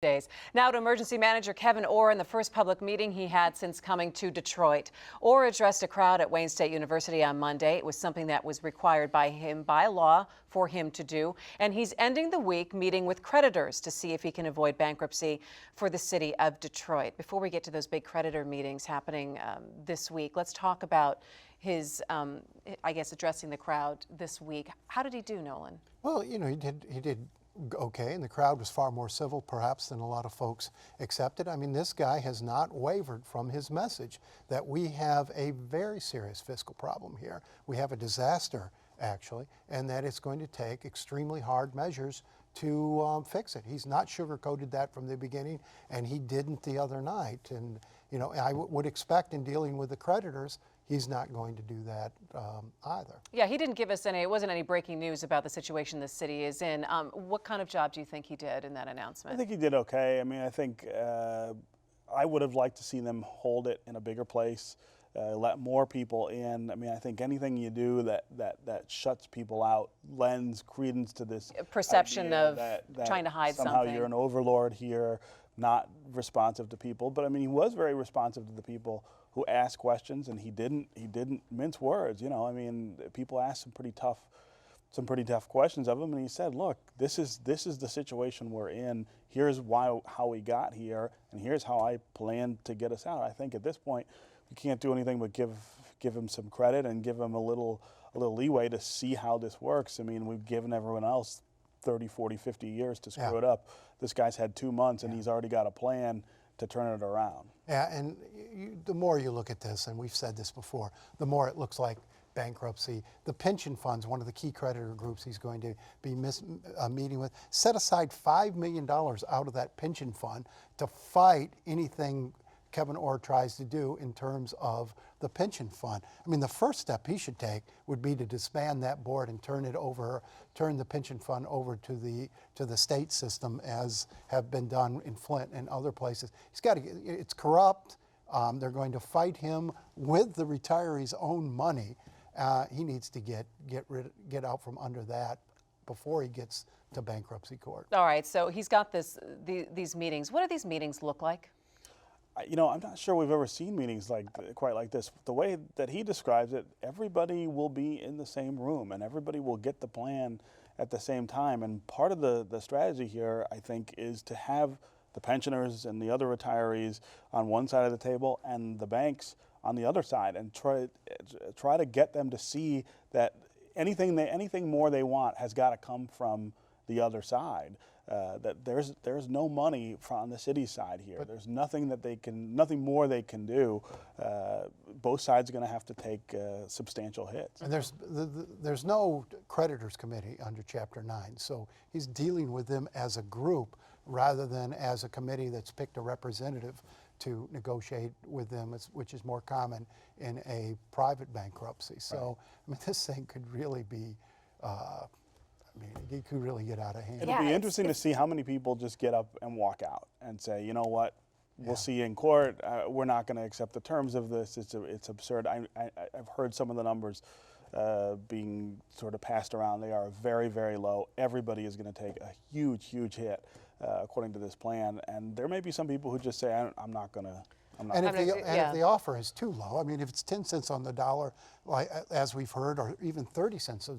Days. Now to Emergency Manager Kevyn Orr in the first public meeting he had since coming to Detroit. Orr addressed a crowd at Wayne State University on Monday. It was something that was required by him by law for him to do. And he's ending the week meeting with creditors to see if he can avoid bankruptcy for the city of Detroit. Before we get to those big creditor meetings happening this week, let's talk about his, I guess, addressing the crowd this week. How did he do, Nolan? Well, you know, he did okay, and the crowd was far more civil perhaps than a lot of folks accepted. I mean, this guy has not wavered from his message that we have a very serious fiscal problem here. We have a disaster, actually, and that it's going to take extremely hard measures to fix it. He's not sugarcoated that from the beginning, and he didn't the other night. And, you know, I would expect in dealing with the creditors, he's not going to do that either. Yeah, he didn't give us any, it wasn't any breaking news about the situation the city is in. What kind of job do you think he did in that announcement? I think he did okay. I mean, I think I would have liked to see them hold it in a bigger place, let more people in. I mean, I think anything you do that shuts people out lends credence to this perception of that trying to hide somehow something. You're an overlord here, not responsive to people. But I mean, he was very responsive to the people who asked questions, and he didn't mince words. You know, I mean, people asked some pretty tough questions of him, and he said, "Look, this is the situation we're in. Here's how we got here, and here's how I plan to get us out." I think at this point, we can't do anything but give him some credit and give him a little leeway to see how this works. I mean, we've given everyone else 30, 40, 50 years to screw it up. This guy's had 2 months, and he's already got a plan to turn it around. Yeah, and the more you look at this, and we've said this before, the more it looks like bankruptcy. The pension funds, one of the key creditor groups he's going to be meeting with, set aside $5 million out of that pension fund to fight anything Kevyn Orr tries to do in terms of the pension fund. I mean, the first step he should take would be to disband that board and turn the pension fund over to the state system, as have been done in Flint and other places. He's got to get, it's corrupt. They're going to fight him with the retirees' own money. He needs to get out from under that before he gets to bankruptcy court. All right, so he's got these meetings. What do these meetings look like? You know, I'm not sure we've ever seen meetings quite like this. The way that he describes it, everybody will be in the same room and everybody will get the plan at the same time. And part of the strategy here, I think, is to have the pensioners and the other retirees on one side of the table and the banks on the other side, and try to get them to see that anything more they want has got to come from the other side. That there's no money on the city's side here. There's nothing more they can do. Both sides are going to have to take substantial hits. And there's no creditors committee under Chapter 9, so he's dealing with them as a group rather than as a committee that's picked a representative to negotiate with them, which is more common in a private bankruptcy. So, I mean, this thing could really be. I mean, it could really get out of hand. It'll be interesting to see how many people just get up and walk out and say, you know what, we'll see you in court. We're not going to accept the terms of this. It's absurd. I've heard some of the numbers being sort of passed around. They are very, very low. Everybody is going to take a huge, huge hit according to this plan. And there may be some people who just say, I'm not going to. And if the offer is too low, I mean, if it's 10 cents on the dollar, like as we've heard, or even 30 cents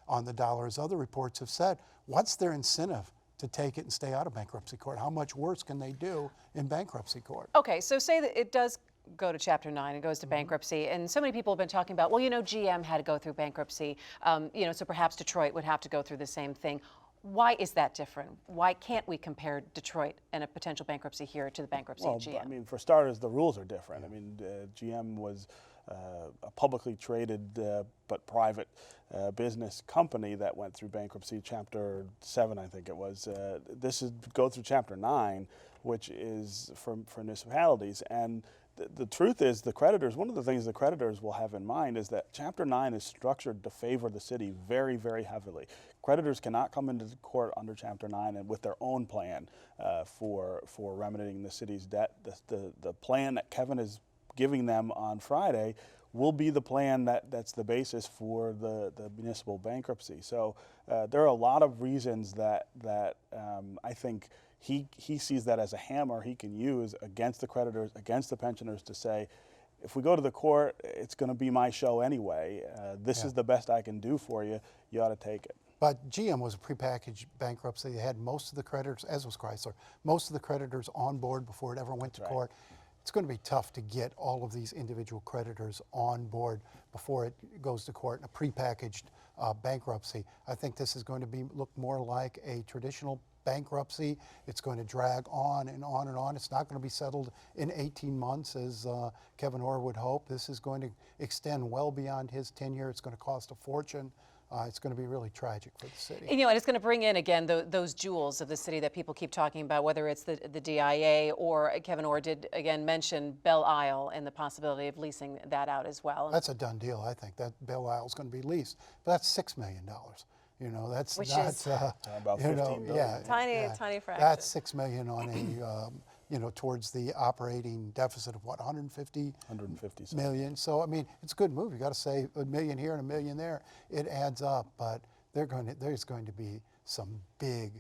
on the dollar, as other reports have said, what's their incentive to take it and stay out of bankruptcy court? How much worse can they do in bankruptcy court? Okay, so say that it does go to Chapter 9 and goes to bankruptcy, and so many people have been talking about, well, you know, GM had to go through bankruptcy, you know, so perhaps Detroit would have to go through the same thing. Why is that different? Why can't we compare Detroit and a potential bankruptcy here to the bankruptcy of GM? I mean, for starters, the rules are different. I mean, GM was a publicly traded but private business company that went through bankruptcy, Chapter 7, I think it was. This is go through Chapter 9, which is for municipalities. And the truth is, the creditors, one of the things the creditors will have in mind is that Chapter 9 is structured to favor the city very, very heavily. Creditors cannot come into court under Chapter 9 and with their own plan for remedying the city's debt. The plan that Kevyn is giving them on Friday will be the plan that's the basis for the municipal bankruptcy. So there are a lot of reasons that I think he sees that as a hammer he can use against the creditors, against the pensioners, to say, if we go to the court, it's going to be my show anyway. This is the best I can do for you. You ought to take it. But GM was a prepackaged bankruptcy. They had most of the creditors, as was Chrysler, most of the creditors on board before it ever went to court. It's going to be tough to get all of these individual creditors on board before it goes to court in a prepackaged bankruptcy. I think this is going to look more like a traditional bankruptcy. It's going to drag on and on and on. It's not going to be settled in 18 months, as Kevyn Orr would hope. This is going to extend well beyond his tenure. It's going to cost a fortune. It's going to be really tragic for the city. You know, and it's going to bring in, again, those jewels of the city that people keep talking about, whether it's the DIA or Kevyn Orr did, again, mention Belle Isle and the possibility of leasing that out as well. That's a done deal, I think. That Belle Isle is going to be leased. But that's $6 million. You know, that's Which not, is about 15 billion. yeah, tiny fraction. That's $6 million on a, you know, towards the operating deficit of what, 150 million. So I mean, it's a good move. You got to say $1 million here and $1 million there. It adds up, but there's going to be some big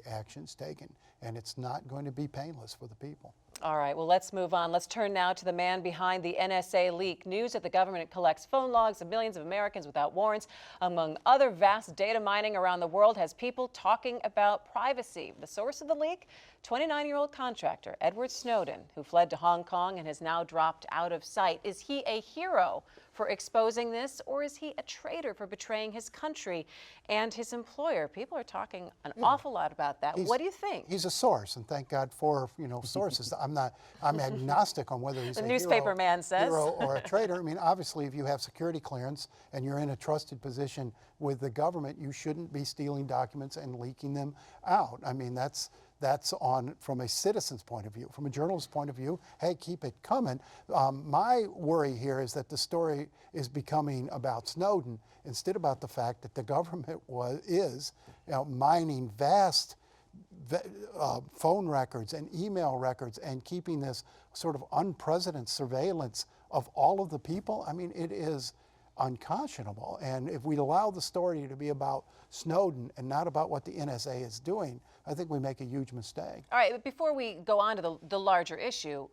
actions taken, and it's not going to be painless for the people. All right, well, let's move on. Let's turn now to the man behind the NSA leak. News that the government collects phone logs of millions of Americans without warrants, among other vast data mining around the world, has people talking about privacy. The source of the leak? 29-year-old contractor Edward Snowden, who fled to Hong Kong and has now dropped out of sight. Is he a hero for exposing this, or is he a traitor for betraying his country and his employer? People are talking an awful lot about that. What do you think? He's a source, and thank God for, you know, sources. I'm agnostic on whether he's the a newspaper man says. hero or a traitor. I mean, obviously, if you have security clearance and you're in a trusted position with the government, you shouldn't be stealing documents and leaking them out. I mean, that's on from a citizen's point of view. From a journalist's point of view, hey, keep it coming. My worry here is that the story is becoming about Snowden instead about the fact that the government is mining vast phone records and email records and keeping this sort of unprecedented surveillance of all of the people. I mean, it is unconscionable. And if we allow the story to be about Snowden and not about what the NSA is doing, I think we make a huge mistake. All right, but before we go on to the larger issue,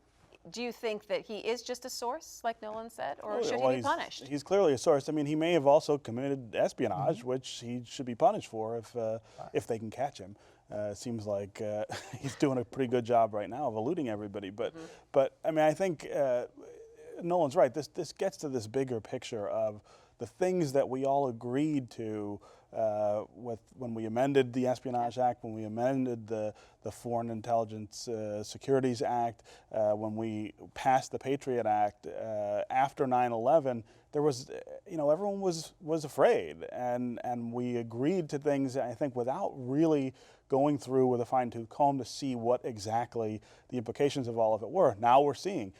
do you think that he is just a source, like Nolan said, or should he be punished? He's clearly a source. I mean, he may have also committed espionage, which he should be punished for if they can catch him. It seems like he's doing a pretty good job right now of eluding everybody. But I mean, I think Nolan's right. This gets to this bigger picture of the things that we all agreed to when we amended the Espionage Act, when we amended the Foreign Intelligence Securities Act, when we passed the Patriot Act after 9/11. There was, everyone was afraid, and we agreed to things, I think, without really going through with a fine-tooth comb to see what exactly the implications of all of it were. Now we're seeing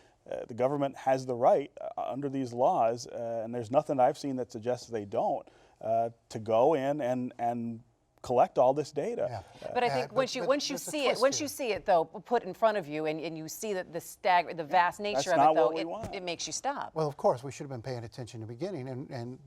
the government has the right under these laws, and there's nothing I've seen that suggests they don't, to go in and collect all this data. Yeah. But I think once you see it though put in front of you, and you see the vast nature of it though, it makes you stop. Well, of course, we should have been paying attention in the beginning, and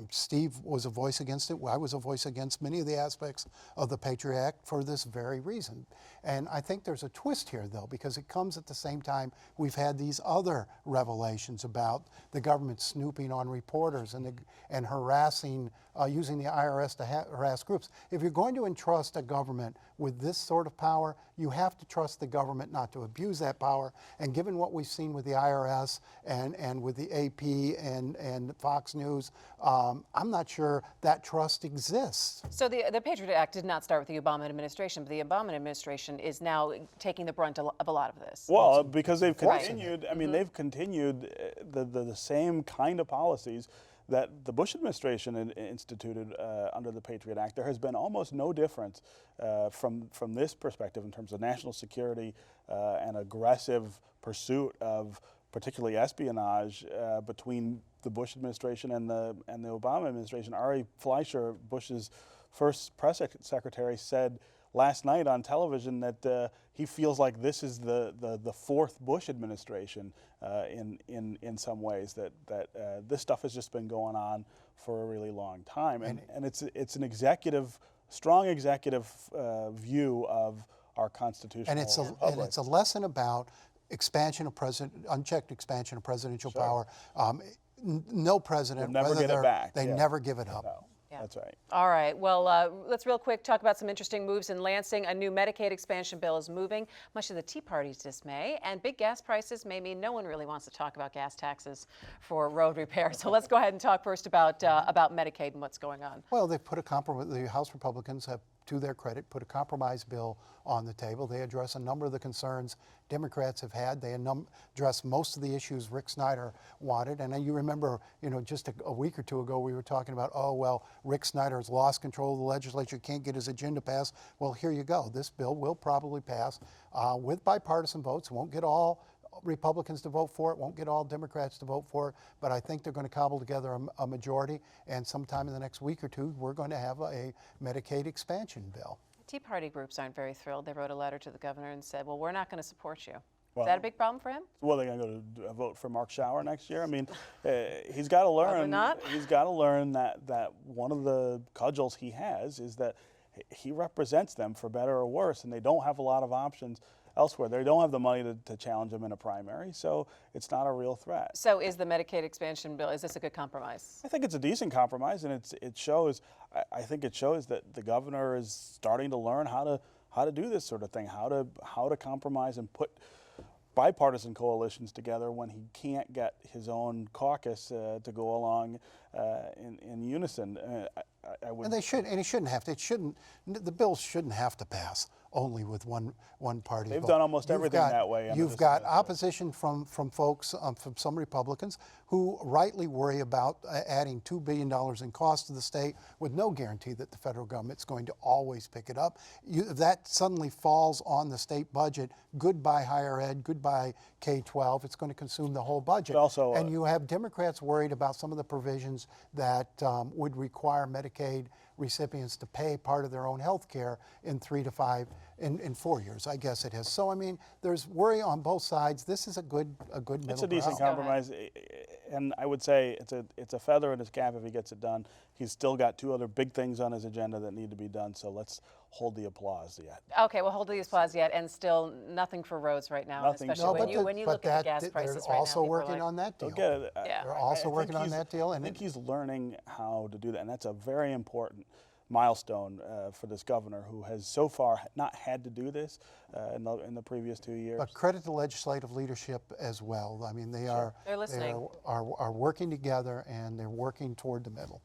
Steve was a voice against it. I was a voice against many of the aspects of the Patriot Act for this very reason. And I think there's a twist here, though, because it comes at the same time we've had these other revelations about the government snooping on reporters and harassing, using the IRS to harass groups. If you're going to entrust a government with this sort of power, you have to trust the government not to abuse that power. And given what we've seen with the IRS and with the AP and Fox News, I'm not sure that trust exists. So the Patriot Act did not start with the Obama administration, but the Obama administration is now taking the brunt of a lot of this. Well, because they've continued, I mean, they've continued the same kind of policies that the Bush administration instituted under the Patriot Act. There has been almost no difference from this perspective in terms of national security and aggressive pursuit of particularly espionage between the Bush administration and the Obama administration. Ari Fleischer, Bush's first press secretary, said last night on television that he feels like this is the fourth Bush administration in some ways, that this stuff has just been going on for a really long time, and it's an executive strong executive view of our constitutional And it's a lesson about unchecked expansion of presidential power. No president, never whether get it back. they never give it up. No, that's right. All right. Well, let's real quick talk about some interesting moves in Lansing. A new Medicaid expansion bill is moving, much to the Tea Party's dismay. And big gas prices may mean no one really wants to talk about gas taxes for road repair. So let's go ahead and talk first about Medicaid and what's going on. Well, they've put a compromise. The House Republicans have, to their credit, put a compromise bill on the table. They address a number of the concerns Democrats have had. They address most of the issues Rick Snyder wanted. And you remember, just a week or two ago, we were talking about, oh, well, Rick Snyder has lost control of the legislature, can't get his agenda passed. Well, here you go. This bill will probably pass with bipartisan votes. It won't get all Republicans to vote for it, won't get all Democrats to vote for it, but I think they're going to cobble together a majority, and sometime in the next week or two, we're going to have a Medicaid expansion bill. Tea Party groups aren't very thrilled. They wrote a letter to the governor and said, well, we're not going to support you. Is that a big problem for him? Well, they're going to go to vote for Mark Schauer next year. I mean, he's got to learn. Probably not. He's got to learn that one of the cudgels he has is that he represents them for better or worse, and they don't have a lot of options elsewhere. They don't have the money to challenge him in a primary, so it's not a real threat. So is the Medicaid expansion bill, is this a good compromise? I think it's a decent compromise, and it shows. I think it shows that the governor is starting to learn how to do this sort of thing, how to compromise and put bipartisan coalitions together when he can't get his own caucus to go along in unison. And he shouldn't have to. The bill shouldn't have to pass only with one party. They've done almost everything that way. You've got opposition from folks, from some Republicans who rightly worry about adding $2 billion in cost to the state with no guarantee that the federal government's going to always pick it up. That suddenly falls on the state budget. Goodbye higher ed, goodbye K-12. It's going to consume the whole budget. Also, and you have Democrats worried about some of the provisions that would require Medicaid recipients to pay part of their own health care in in 4 years, I guess it is. So, I mean, there's worry on both sides. This is a good middle ground. It's a decent compromise, and I would say it's a feather in his cap if he gets it done. He's still got two other big things on his agenda that need to be done, so let's hold the applause yet. Okay, well, hold the applause yet, and still nothing for roads right now, Nothing. especially when you look at the gas prices right now. They're also working on that deal. Yeah. They're also working on that deal. I think he's learning how to do that, and that's a very important milestone for this governor, who has so far not had to do this in the previous 2 years. But credit to legislative leadership as well. I mean, they're listening. They are working together, and they're working toward the middle.